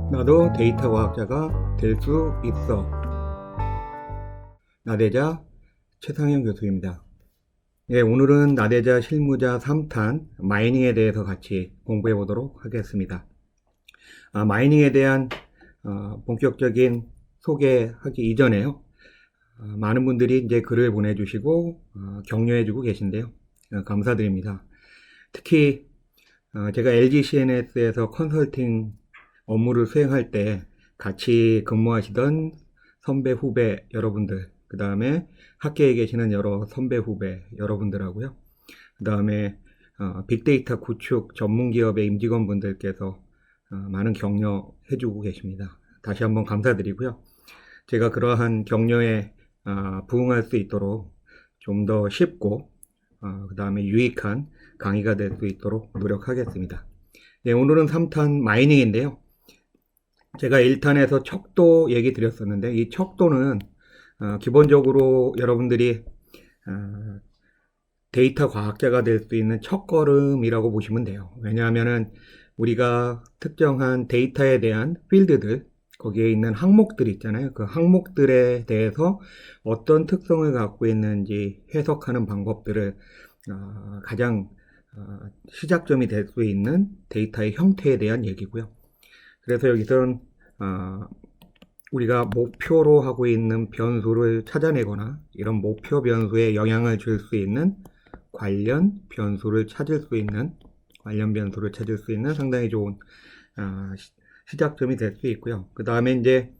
나도 데이터 과학자가 될 수 있어. 나대자 최상현 교수입니다. 예, 오늘은 나대자 실무자 3탄 마이닝에 대해서 같이 공부해 보도록 하겠습니다. 마이닝에 대한 본격적인 소개하기 이전에요. 많은 분들이 이제 글을 보내주시고 격려해주고 계신데요. 감사드립니다. 특히 제가 LG CNS에서 컨설팅 업무를 수행할 때 같이 근무하시던 선배 후배 여러분들, 그 다음에 학계에 계시는 여러 선배 후배 여러분들하고요, 그 다음에 빅데이터 구축 전문기업의 임직원분들께서 많은 격려해주고 계십니다. 다시 한번 감사드리고요. 제가 그러한 격려에 부응할 수 있도록 좀 더 쉽고 그 다음에 유익한 강의가 될 수 있도록 노력하겠습니다. 네, 오늘은 3탄 마이닝인데요. 제가 1탄에서 척도 얘기 드렸었는데, 이 척도는 기본적으로 여러분들이 데이터 과학자가 될 수 있는 첫걸음이라고 보시면 돼요. 왜냐하면은 우리가 특정한 데이터에 대한 필드들, 거기에 있는 항목들 있잖아요. 그 항목들에 대해서 어떤 특성을 갖고 있는지 해석하는 방법들을 가장 시작점이 될 수 있는 데이터의 형태에 대한 얘기고요. 그래서 여기서는 우리가 목표로 하고 있는 변수를 찾아내거나 이런 목표 변수에 영향을 줄 수 있는 관련 변수를 찾을 수 있는 상당히 좋은 시작점이 될 수 있고요. 그 다음에 이제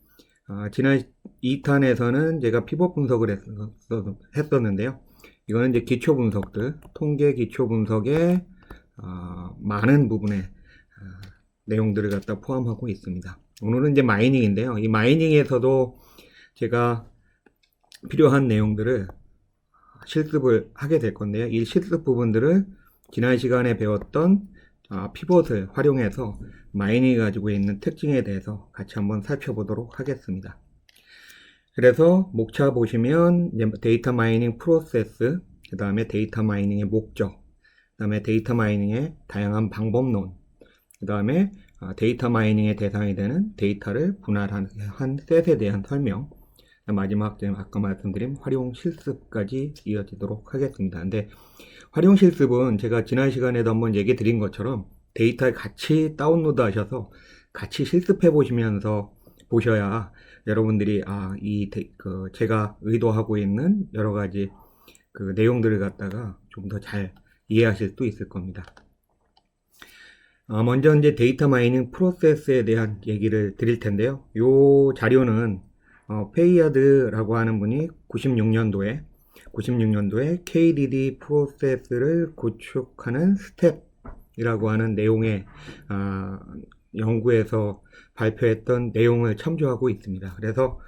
지난 2탄에서는 제가 피벗 분석을 했었는데요. 이거는 이제 기초 분석들, 통계 기초 분석의 많은 부분의 내용들을 갖다 포함하고 있습니다. 오늘은 이제 마이닝인데요. 이 마이닝에서도 제가 필요한 내용들을 실습을 하게 될 건데요. 이 실습 부분들을 지난 시간에 배웠던 피벗을 활용해서 마이닝이 가지고 있는 특징에 대해서 같이 한번 살펴보도록 하겠습니다. 그래서 목차 보시면 데이터 마이닝 프로세스, 그 다음에 데이터 마이닝의 목적, 그 다음에 데이터 마이닝의 다양한 방법론, 그 다음에 데이터 마이닝의 대상이 되는 데이터를 분할한 셋에 대한 설명, 마지막 아까 말씀드린 활용 실습까지 이어지도록 하겠습니다. 근데 활용 실습은 제가 지난 시간에도 한번 얘기 드린 것처럼 데이터를 같이 다운로드 하셔서 같이 실습해 보시면서 보셔야 여러분들이 제가 의도하고 있는 여러 가지 그 내용들을 갖다가 좀 더 잘 이해하실 수 있을 겁니다. 먼저 이제 데이터 마이닝 프로세스에 대한 얘기를 드릴 텐데요. 이 자료는 페이아드라고 하는 분이 96년도에 KDD 프로세스를 구축하는 스텝이라고 하는 내용의 연구에서 발표했던 내용을 참조하고 있습니다. 그래서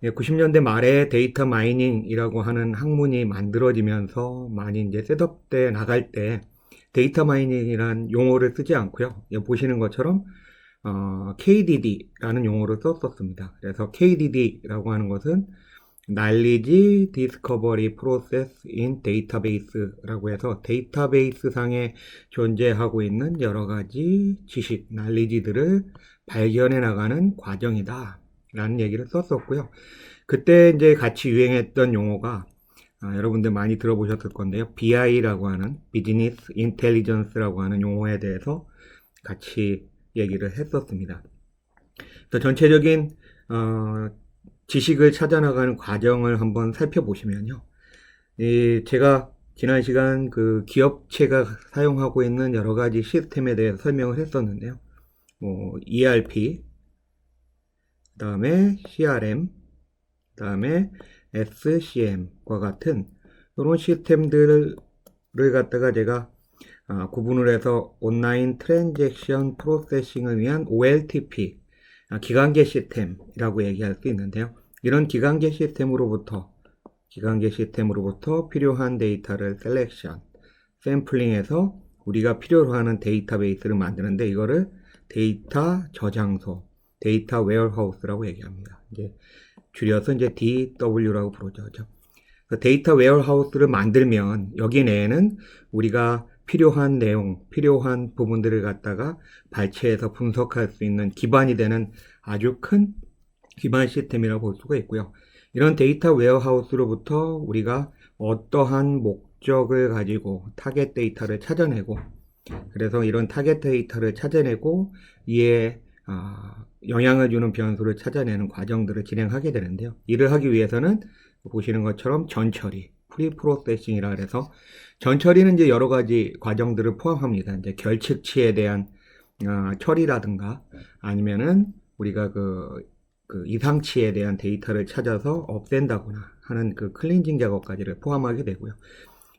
90년대 말에 데이터 마이닝이라고 하는 학문이 만들어지면서 많이 이제 셋업돼 나갈 때 데이터 마이닝이라는 용어를 쓰지 않고요. 보시는 것처럼 KDD라는 용어를 썼었습니다. 그래서 KDD라고 하는 것은 Knowledge Discovery Process in Database라고 해서 데이터베이스 상에 존재하고 있는 여러 가지 지식, knowledge들을 발견해 나가는 과정이다 라는 얘기를 썼었고요. 그때 이제 같이 유행했던 용어가 여러분들 많이 들어보셨을 건데요. BI라고 하는 Business Intelligence라고 하는 용어에 대해서 같이 얘기를 했었습니다. 그래서 전체적인 지식을 찾아나가는 과정을 한번 살펴보시면요. 제가 지난 시간 그 기업체가 사용하고 있는 여러 가지 시스템에 대해서 설명을 했었는데요. ERP, 그 다음에 CRM, 그 다음에 SCM과 같은 이런 시스템들을 갖다가 제가 구분을 해서 온라인 트랜잭션 프로세싱을 위한 OLTP, 기관계 시스템이라고 얘기할 수 있는데요. 이런 기관계 시스템으로부터 필요한 데이터를 셀렉션, 샘플링해서 우리가 필요로 하는 데이터베이스를 만드는데 이거를 데이터 저장소, 데이터 웨어하우스라고 얘기합니다. 이제 줄여서 이제 DW라고 부르죠. 데이터 웨어하우스를 만들면 여기 내에는 우리가 필요한 내용, 필요한 부분들을 갖다가 발췌해서 분석할 수 있는 기반이 되는 아주 큰 기반 시스템이라고 볼 수가 있고요. 이런 데이터 웨어하우스로부터 우리가 어떠한 목적을 가지고 타겟 데이터를 찾아내고, 그래서 이런 타겟 데이터를 찾아내고 이에 영향을 주는 변수를 찾아내는 과정들을 진행하게 되는데요. 이를 하기 위해서는 보시는 것처럼 전처리, 프리프로세싱이라 해서, 전처리는 이제 여러 가지 과정들을 포함합니다. 이제 결측치에 대한 처리라든가, 아니면은 우리가 그 이상치에 대한 데이터를 찾아서 없앤다거나 하는 그 클렌징 작업까지를 포함하게 되고요.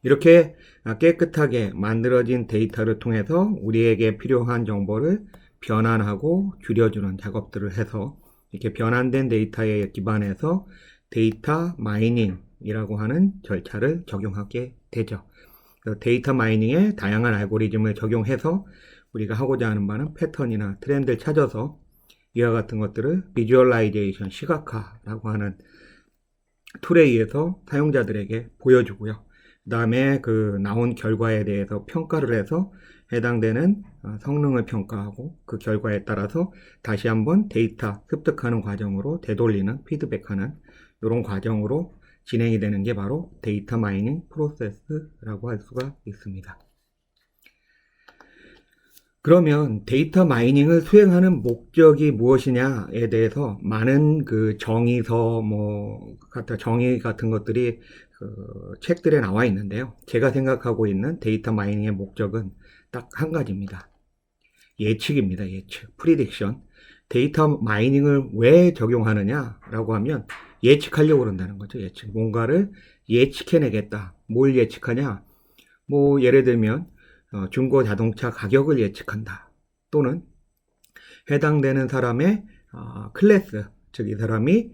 이렇게 깨끗하게 만들어진 데이터를 통해서 우리에게 필요한 정보를 변환하고 줄여주는 작업들을 해서, 이렇게 변환된 데이터에 기반해서 데이터 마이닝이라고 하는 절차를 적용하게 되죠. 데이터 마이닝에 다양한 알고리즘을 적용해서 우리가 하고자 하는 바는 패턴이나 트렌드를 찾아서 이와 같은 것들을 비주얼라이제이션, 시각화라고 하는 툴에 의해서 사용자들에게 보여주고요. 그 다음에 그 나온 결과에 대해서 평가를 해서 해당되는 성능을 평가하고, 그 결과에 따라서 다시 한번 데이터 습득하는 과정으로 되돌리는, 피드백하는 이런 과정으로 진행이 되는 게 바로 데이터 마이닝 프로세스라고 할 수가 있습니다. 그러면 데이터 마이닝을 수행하는 목적이 무엇이냐에 대해서 많은 그 정의서, 정의 같은 것들이 그 책들에 나와 있는데요. 제가 생각하고 있는 데이터 마이닝의 목적은 딱 한 가지입니다. 예측입니다. 예측. 프리딕션. 데이터 마이닝을 왜 적용하느냐라고 하면 예측하려고 그런다는 거죠. 예측. 뭔가를 예측해내겠다. 뭘 예측하냐? 예를 들면 중고 자동차 가격을 예측한다. 또는 해당되는 사람의 클래스, 즉 이 사람이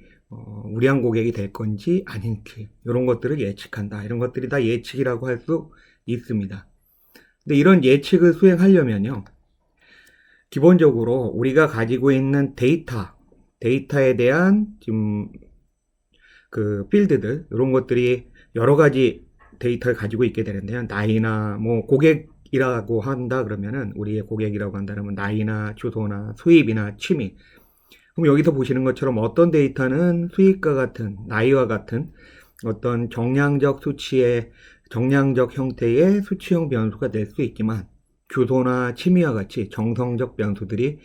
우량 고객이 될 건지 아닌지, 이런 것들을 예측한다. 이런 것들이 다 예측이라고 할 수 있습니다. 근데 이런 예측을 수행하려면요, 기본적으로 우리가 가지고 있는 데이터에 대한 지금 그 필드들, 이런 것들이 여러 가지 데이터를 가지고 있게 되는데요. 나이나 고객이라고 한다 그러면은, 우리의 고객이라고 한다면 나이나 주소나 수입이나 취미. 그럼 여기서 보시는 것처럼 어떤 데이터는 수입과 같은, 나이와 같은 어떤 정량적 형태의 수치형 변수가 될 수 있지만, 주소나 취미와 같이 정성적 변수들이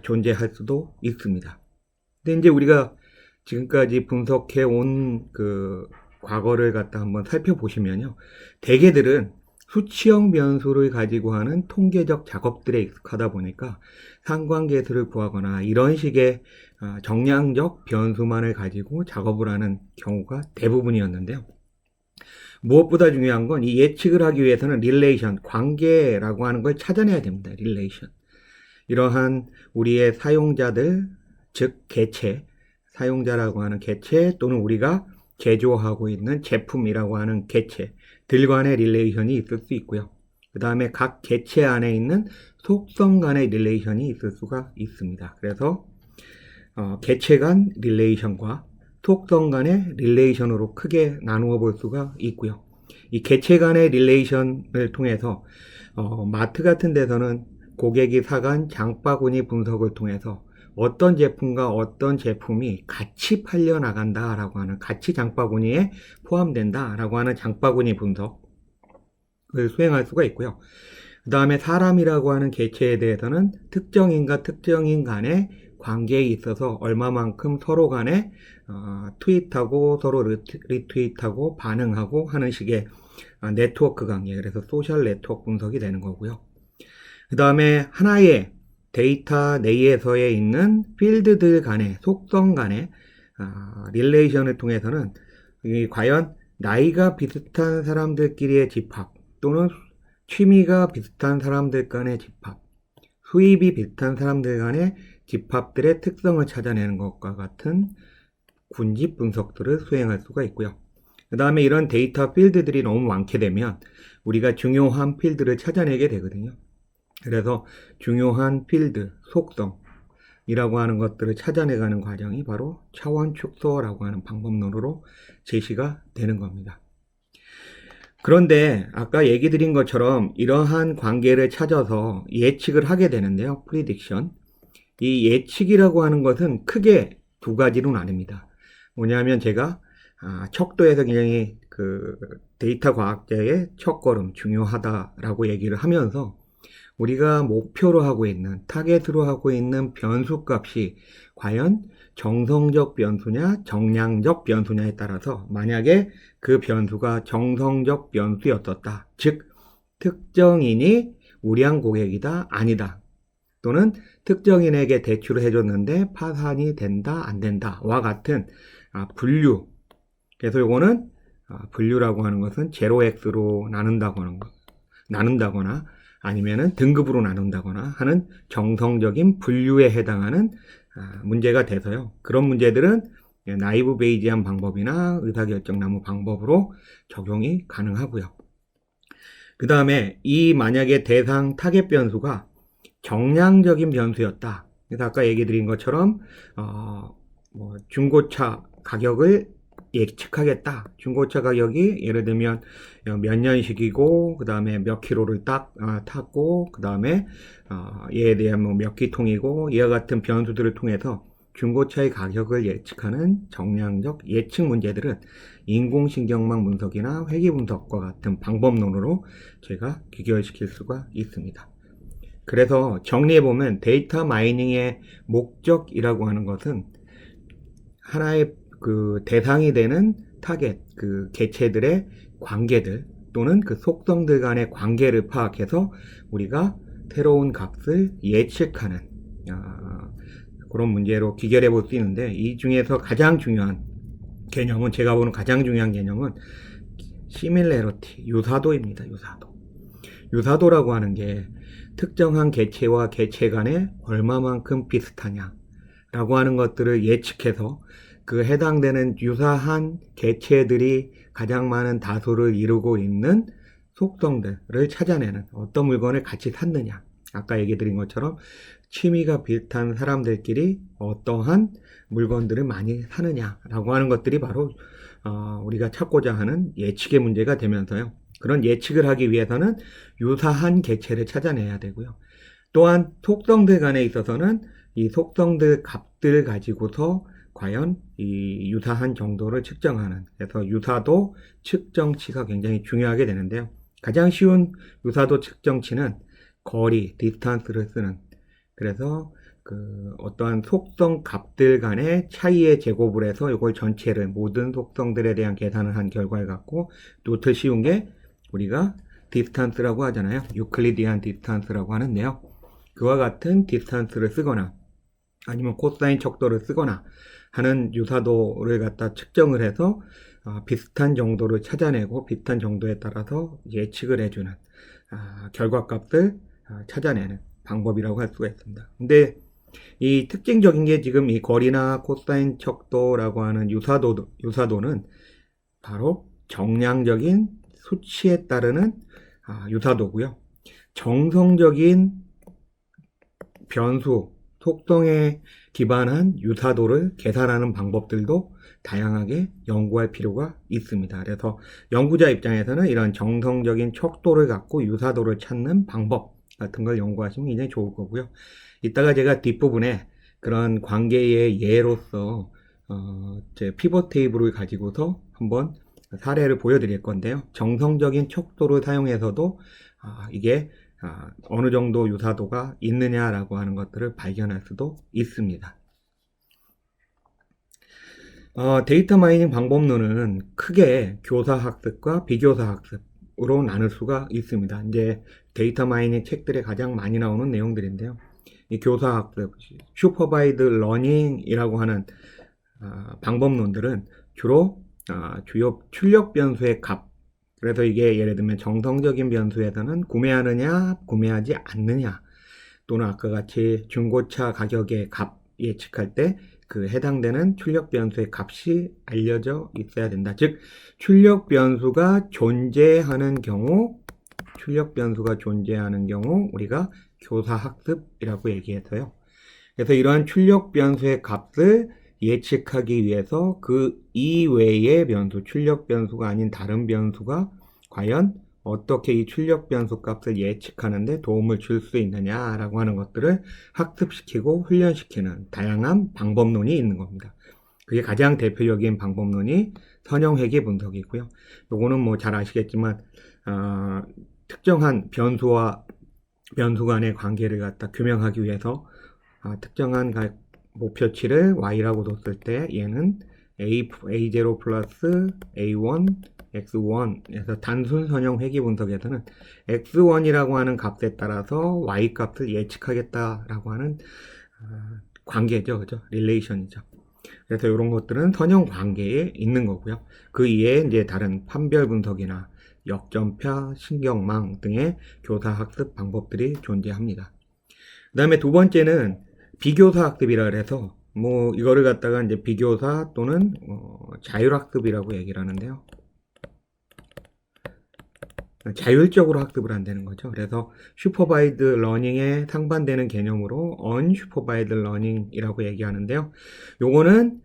존재할 수도 있습니다. 근데 이제 우리가 지금까지 분석해 온 그 과거를 갖다 한번 살펴보시면요, 대개들은 수치형 변수를 가지고 하는 통계적 작업들에 익숙하다 보니까 상관계수를 구하거나 이런 식의 정량적 변수만을 가지고 작업을 하는 경우가 대부분이었는데요. 무엇보다 중요한 건 이 예측을 하기 위해서는 릴레이션, 관계라고 하는 걸 찾아내야 됩니다. 릴레이션. 이러한 우리의 사용자들, 즉 개체, 사용자라고 하는 개체, 또는 우리가 제조하고 있는 제품이라고 하는 개체들 간의 릴레이션이 있을 수 있고요. 그 다음에 각 개체 안에 있는 속성 간의 릴레이션이 있을 수가 있습니다. 그래서 개체 간 릴레이션과 속성 간의 릴레이션으로 크게 나누어 볼 수가 있고요. 이 개체 간의 릴레이션을 통해서 마트 같은 데서는 고객이 사간 장바구니 분석을 통해서 어떤 제품과 어떤 제품이 같이 팔려 나간다라고 하는, 같이 장바구니에 포함된다라고 하는 장바구니 분석을 수행할 수가 있고요. 그 다음에 사람이라고 하는 개체에 대해서는 특정인과 특정인 간의 관계에 있어서 얼마만큼 서로 간에 트윗하고 서로 리트윗하고 반응하고 하는 식의 네트워크 관계, 그래서 소셜 네트워크 분석이 되는 거고요. 그 다음에 하나의 데이터 내에서에 있는 필드들 간의 속성 간의 릴레이션을 통해서는 과연 나이가 비슷한 사람들끼리의 집합, 또는 취미가 비슷한 사람들 간의 집합, 수입이 비슷한 사람들 간의 집합들의 특성을 찾아내는 것과 같은 군집 분석들을 수행할 수가 있고요. 그 다음에 이런 데이터 필드들이 너무 많게 되면 우리가 중요한 필드를 찾아내게 되거든요. 그래서 중요한 필드, 속성이라고 하는 것들을 찾아내가는 과정이 바로 차원 축소라고 하는 방법론으로 제시가 되는 겁니다. 그런데 아까 얘기 드린 것처럼 이러한 관계를 찾아서 예측을 하게 되는데요. 프리딕션. 이 예측이라고 하는 것은 크게 두 가지로 나뉩니다. 뭐냐면 제가 척도에서 굉장히 그 데이터 과학자의 첫걸음 중요하다라고 얘기를 하면서 우리가 목표로 하고 있는 타겟으로 하고 있는 변수 값이 과연 정성적 변수냐 정량적 변수냐에 따라서 만약에 그 변수가 정성적 변수였었다. 즉 특정인이 우량 고객이다 아니다. 또는 특정인에게 대출을 해줬는데 파산이 된다 안 된다와 같은 분류. 그래서 이거는 분류라고 하는 것은 0x로 나눈다거나 아니면은 등급으로 나눈다거나 하는 정성적인 분류에 해당하는 문제가 돼서요. 그런 문제들은 나이브 베이지안 방법이나 의사결정나무 방법으로 적용이 가능하고요. 그 다음에 이 만약에 대상 타겟 변수가 정량적인 변수였다. 그래서 아까 얘기 드린 것처럼 중고차 가격을 예측하겠다. 중고차 가격이 예를 들면 몇 년식이고 그 다음에 몇 킬로를 딱 탔고 그 다음에 얘에 대한 뭐 몇 기통이고 이와 같은 변수들을 통해서 중고차의 가격을 예측하는 정량적 예측 문제들은 인공신경망 분석이나 회귀 분석과 같은 방법론으로 제가 귀결시킬 수가 있습니다. 그래서 정리해보면 데이터 마이닝의 목적이라고 하는 것은 하나의 그 대상이 되는 타겟, 그 개체들의 관계들 또는 그 속성들 간의 관계를 파악해서 우리가 새로운 값을 예측하는 그런 문제로 귀결해 볼 수 있는데 이 중에서 가장 중요한 개념은 제가 보는 가장 중요한 개념은 시밀레러티, 유사도입니다. 유사도라고 하는 게 특정한 개체와 개체 간에 얼마만큼 비슷하냐 라고 하는 것들을 예측해서 그 해당되는 유사한 개체들이 가장 많은 다수를 이루고 있는 속성들을 찾아내는 어떤 물건을 같이 샀느냐. 아까 얘기 드린 것처럼 취미가 비슷한 사람들끼리 어떠한 물건들을 많이 사느냐라고 하는 것들이 바로 우리가 찾고자 하는 예측의 문제가 되면서요. 그런 예측을 하기 위해서는 유사한 개체를 찾아내야 되고요. 또한 속성들 간에 있어서는 이 속성들 값들을 가지고서 과연 이 유사한 정도를 측정하는, 그래서 유사도 측정치가 굉장히 중요하게 되는데요. 가장 쉬운 유사도 측정치는 거리, 디스턴스를 쓰는, 그래서 그 어떠한 속성 값들 간의 차이의 제곱을 해서 이걸 전체를 모든 속성들에 대한 계산을 한 결과를 갖고 또 더 쉬운 게 우리가 디스턴스라고 하잖아요. 유클리디안 디스턴스라고 하는데요. 그와 같은 디스턴스를 쓰거나 아니면 코사인 척도를 쓰거나 하는 유사도를 갖다 측정을 해서 비슷한 정도를 찾아내고 비슷한 정도에 따라서 예측을 해주는 결과값을 찾아내는 방법이라고 할 수가 있습니다. 근데 이 특징적인 게 지금 이 거리나 코사인 척도라고 하는 유사도는 바로 정량적인 수치에 따르는 유사도고요. 정성적인 변수, 속성에 기반한 유사도를 계산하는 방법들도 다양하게 연구할 필요가 있습니다. 그래서 연구자 입장에서는 이런 정성적인 척도를 갖고 유사도를 찾는 방법 같은 걸 연구하시면 굉장히 좋을 거고요. 이따가 제가 뒷부분에 그런 관계의 예로서 제 피벗 테이블을 가지고서 한번 사례를 보여드릴 건데요. 정성적인 척도를 사용해서도 이게 어느 정도 유사도가 있느냐라고 하는 것들을 발견할 수도 있습니다. 데이터 마이닝 방법론은 크게 교사학습과 비교사학습으로 나눌 수가 있습니다. 이제 데이터 마이닝 책들에 가장 많이 나오는 내용들인데요. 이 교사학습, 슈퍼바이드 러닝이라고 하는 방법론들은 주로 주요 출력 변수의 값, 그래서 이게 예를 들면 정성적인 변수에서는 구매하느냐 구매하지 않느냐, 또는 아까 같이 중고차 가격의 값 예측할 때 그 해당되는 출력 변수의 값이 알려져 있어야 된다. 즉 출력 변수가 존재하는 경우 우리가 교사학습이라고 얘기해서요. 그래서 이러한 출력 변수의 값을 예측하기 위해서 그 이외의 변수, 출력 변수가 아닌 다른 변수가 과연 어떻게 이 출력 변수 값을 예측하는데 도움을 줄 수 있느냐라고 하는 것들을 학습시키고 훈련시키는 다양한 방법론이 있는 겁니다. 그게 가장 대표적인 방법론이 선형회귀 분석이고요. 요거는 뭐 잘 아시겠지만 특정한 변수와 변수 간의 관계를 갖다 규명하기 위해서 특정한 목표치를 y라고 뒀을 때 얘는 a0 플러스 a1 x1에서 단순 선형 회귀 분석에서는 x1이라고 하는 값에 따라서 y 값을 예측하겠다라고 하는 관계죠, 그죠? 릴레이션이죠. 그래서 이런 것들은 선형 관계에 있는 거고요. 그 이외에 이제 다른 판별 분석이나 역전파, 신경망 등의 교사 학습 방법들이 존재합니다. 그 다음에 두 번째는 비교사 학습이라 그래서 뭐 이거를 갖다가 이제 비교사 또는 자율학습이라고 얘기를 하는데요. 자율적으로 학습을 한다는 거죠. 그래서 슈퍼바이드 러닝에 상반되는 개념으로 언슈퍼바이드 러닝이라고 얘기하는데요. 요거는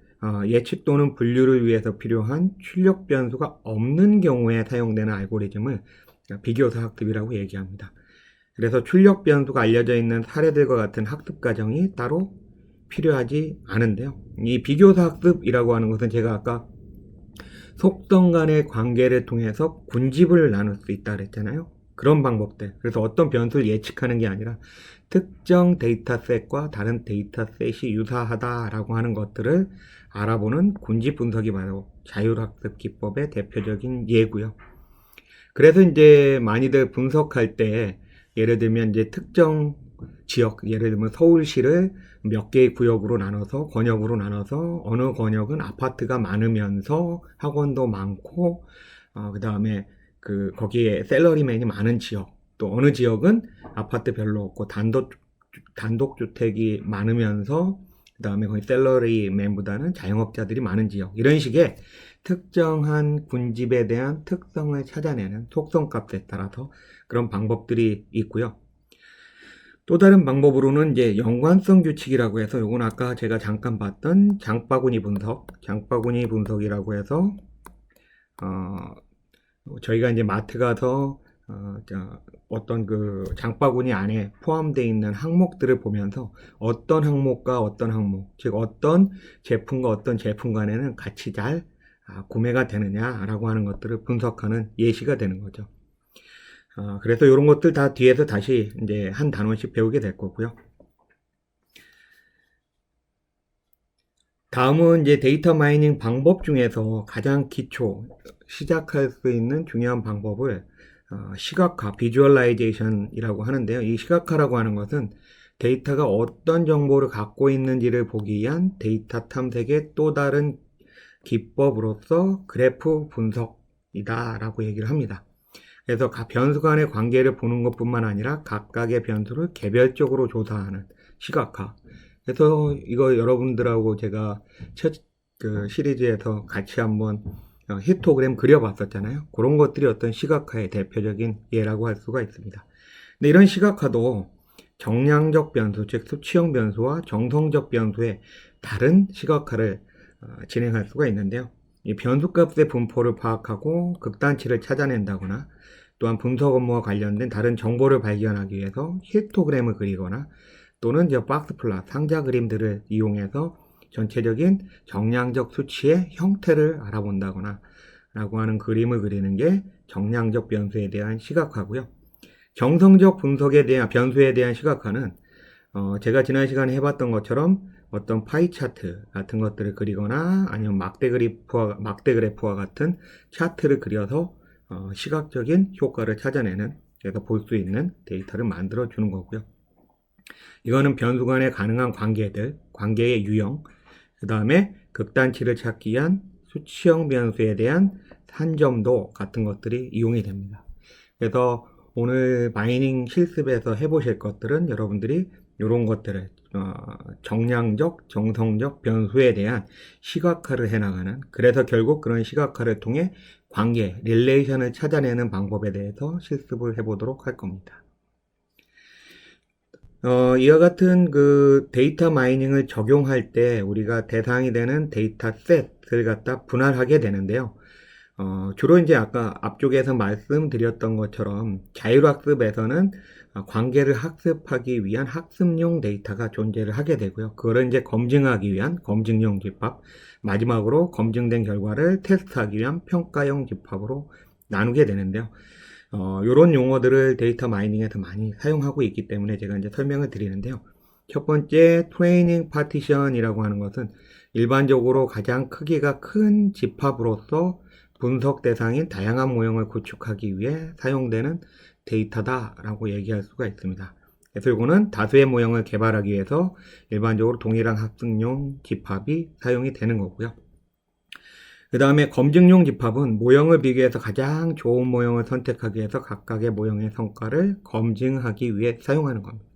예측 또는 분류를 위해서 필요한 출력 변수가 없는 경우에 사용되는 알고리즘을 비교사 학습이라고 얘기합니다. 그래서 출력 변수가 알려져 있는 사례들과 같은 학습 과정이 따로 필요하지 않은데요. 이 비교사 학습이라고 하는 것은 제가 아까 속성 간의 관계를 통해서 군집을 나눌 수 있다 그랬잖아요. 그런 방법들. 그래서 어떤 변수를 예측하는 게 아니라 특정 데이터셋과 다른 데이터셋이 유사하다라고 하는 것들을 알아보는 군집 분석이 바로 자율학습 기법의 대표적인 예고요. 그래서 이제 많이들 분석할 때 예를 들면 이제 특정 지역, 예를 들면 서울시를 몇 개의 구역으로 나눠서 권역으로 나눠서 어느 권역은 아파트가 많으면서 학원도 많고 그 다음에 거기에 셀러리맨이 많은 지역, 또 어느 지역은 아파트 별로 없고 단독주택이 많으면서 그 다음에 거기 셀러리맨보다는 자영업자들이 많은 지역, 이런 식의 특정한 군집에 대한 특성을 찾아내는 속성값에 따라서 그런 방법들이 있고요. 또 다른 방법으로는 이제 연관성 규칙이라고 해서 요건 아까 제가 잠깐 봤던 장바구니 분석이라고 해서 저희가 이제 마트 가서 어떤 그 장바구니 안에 포함되어 있는 항목들을 보면서 어떤 항목과 어떤 항목, 즉 어떤 제품과 어떤 제품 간에는 같이 잘 구매가 되느냐라고 하는 것들을 분석하는 예시가 되는 거죠. 그래서 이런 것들 다 뒤에서 다시 이제 한 단원씩 배우게 될 거고요. 다음은 이제 데이터 마이닝 방법 중에서 가장 기초, 시작할 수 있는 중요한 방법을 시각화, 비주얼라이제이션이라고 하는데요. 이 시각화라고 하는 것은 데이터가 어떤 정보를 갖고 있는지를 보기 위한 데이터 탐색의 또 다른 기법으로서 그래프 분석이다 라고 얘기를 합니다. 그래서 변수 간의 관계를 보는 것뿐만 아니라 각각의 변수를 개별적으로 조사하는 시각화. 그래서 이거 여러분들하고 제가 첫 시리즈에서 같이 한번 히스토그램 그려봤었잖아요. 그런 것들이 어떤 시각화의 대표적인 예라고 할 수가 있습니다. 근데 이런 시각화도 정량적 변수, 즉 수치형 변수와 정성적 변수의 다른 시각화를 진행할 수가 있는데요. 이 변수값의 분포를 파악하고 극단치를 찾아낸다거나 또한 분석 업무와 관련된 다른 정보를 발견하기 위해서 히스토그램을 그리거나 또는 박스 플롯, 상자 그림들을 이용해서 전체적인 정량적 수치의 형태를 알아본다거나 라고 하는 그림을 그리는 게 정량적 변수에 대한 시각화고요. 정성적 분석에 대한 변수에 대한 시각화는 제가 지난 시간에 해봤던 것처럼 어떤 파이 차트 같은 것들을 그리거나 아니면 막대 그래프와 같은 차트를 그려서 시각적인 효과를 찾아내는, 그래서 볼 수 있는 데이터를 만들어 주는 거고요. 이거는 변수 간에 가능한 관계의 유형, 그 다음에 극단치를 찾기 위한 수치형 변수에 대한 산점도 같은 것들이 이용이 됩니다. 그래서 오늘 마이닝 실습에서 해보실 것들은 여러분들이 이런 것들을 정량적, 정성적 변수에 대한 시각화를 해나가는, 그래서 결국 그런 시각화를 통해 관계, 릴레이션을 찾아내는 방법에 대해서 실습을 해보도록 할 겁니다. 이와 같은 데이터 마이닝을 적용할 때 우리가 대상이 되는 데이터 셋을 갖다 분할하게 되는데요. 주로 이제 아까 앞쪽에서 말씀드렸던 것처럼 자율학습에서는 관계를 학습하기 위한 학습용 데이터가 존재를 하게 되고요. 그거를 이제 검증하기 위한 검증용 집합, 마지막으로 검증된 결과를 테스트하기 위한 평가용 집합으로 나누게 되는데요. 이런 용어들을 데이터 마이닝에서 많이 사용하고 있기 때문에 제가 이제 설명을 드리는데요. 첫 번째 트레이닝 파티션이라고 하는 것은 일반적으로 가장 크기가 큰 집합으로서 분석 대상인 다양한 모형을 구축하기 위해 사용되는 데이터다라고 얘기할 수가 있습니다. 그래서 이거는 다수의 모형을 개발하기 위해서 일반적으로 동일한 학습용 집합이 사용이 되는 거고요. 그 다음에 검증용 집합은 모형을 비교해서 가장 좋은 모형을 선택하기 위해서 각각의 모형의 성과를 검증하기 위해 사용하는 겁니다.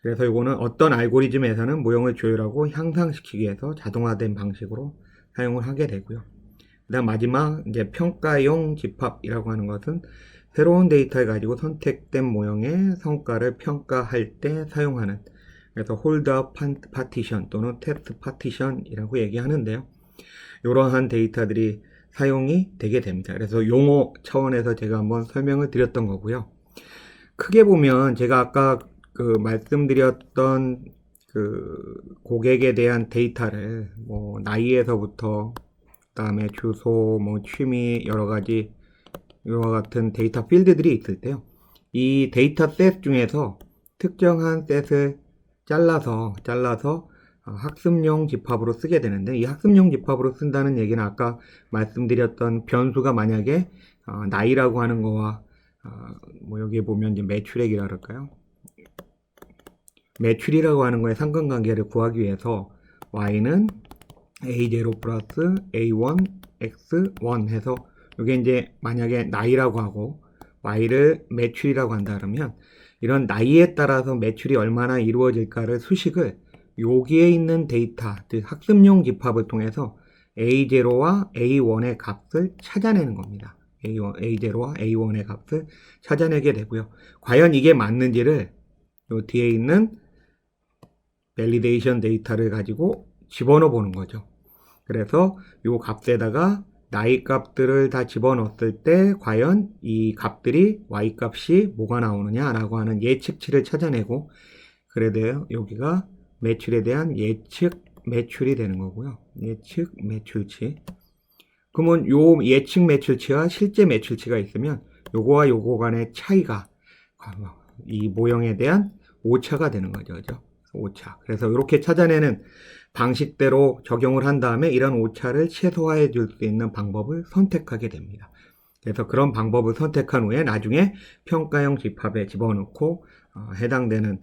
그래서 이거는 어떤 알고리즘에서는 모형을 조율하고 향상시키기 위해서 자동화된 방식으로 사용을 하게 되고요. 그 다음 마지막 이제 평가용 집합이라고 하는 것은 새로운 데이터를 가지고 선택된 모형의 성과를 평가할 때 사용하는, 그래서 홀드업 파티션 또는 테스트 파티션이라고 얘기하는데요. 이러한 데이터들이 사용이 되게 됩니다. 그래서 용어 차원에서 제가 한번 설명을 드렸던 거고요. 크게 보면 제가 아까 말씀드렸던 고객에 대한 데이터를 뭐 나이에서부터 그다음에 주소, 뭐 취미, 여러 가지 이와 같은 데이터 필드들이 있을 때요. 이 데이터 셋 중에서 특정한 셋을 잘라서 학습용 집합으로 쓰게 되는데, 이 학습용 집합으로 쓴다는 얘기는 아까 말씀드렸던 변수가 만약에 나이라고 하는 거와 뭐 여기에 보면 이제 매출액이라 그럴까요? 매출이라고 하는 거에 상관관계를 구하기 위해서 y는 a0 플러스 a1 x1 해서 이게 이제 만약에 나이라고 하고 y를 매출이라고 한다 그러면 이런 나이에 따라서 매출이 얼마나 이루어질까를 수식을 여기에 있는 데이터, 즉 학습용 집합을 통해서 a0와 a1의 값을 찾아내는 겁니다. a0와 a1의 값을 찾아내게 되고요. 과연 이게 맞는지를 요 뒤에 있는 밸리데이션 데이터를 가지고 집어넣어 보는 거죠. 그래서 요 값에다가 나이 값들을 다 집어넣었을 때 과연 이 값들이 y 값이 뭐가 나오느냐라고 하는 예측치를 찾아내고, 그래도 여기가 매출에 대한 예측 매출이 되는 거고요. 예측 매출치. 그러면 요 예측 매출치와 실제 매출치가 있으면 요거와 요거 간의 차이가 이 모형에 대한 오차가 되는 거죠. 그죠? 오차. 그래서 이렇게 찾아내는 방식대로 적용을 한 다음에 이런 오차를 최소화해 줄 수 있는 방법을 선택하게 됩니다. 그래서 그런 방법을 선택한 후에 나중에 평가형 집합에 집어넣고 해당되는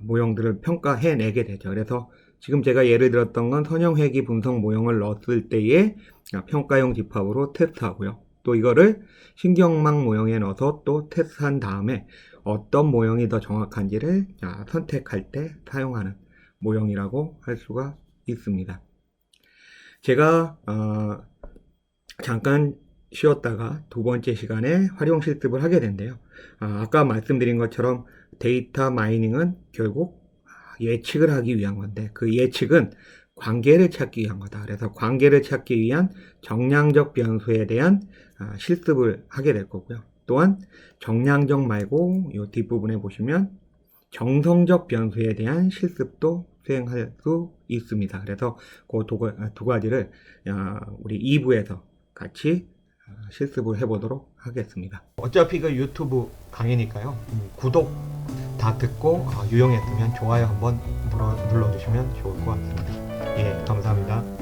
모형들을 평가해내게 되죠. 그래서 지금 제가 예를 들었던 건 선형회귀 분석 모형을 넣었을 때의 평가형 집합으로 테스트하고요. 또 이거를 신경망 모형에 넣어서 또 테스트한 다음에 어떤 모형이 더 정확한지를 선택할 때 사용하는 모형이라고 할 수가 있습니다. 제가 잠깐 쉬었다가 두 번째 시간에 활용 실습을 하게 된대요. 아까 말씀드린 것처럼 데이터 마이닝은 결국 예측을 하기 위한 건데, 그 예측은 관계를 찾기 위한 거다. 그래서 관계를 찾기 위한 정량적 변수에 대한 실습을 하게 될 거고요. 또한 정량적 말고 이 뒷부분에 보시면 정성적 변수에 대한 실습도 수행할 수 있습니다. 그래서 그 두 가지를 우리 2부에서 같이 실습을 해보도록 하겠습니다. 어차피 그 유튜브 강의니까요. 구독 다 듣고 유용했으면 좋아요 한번 눌러주시면 좋을 것 같습니다. 예, 감사합니다.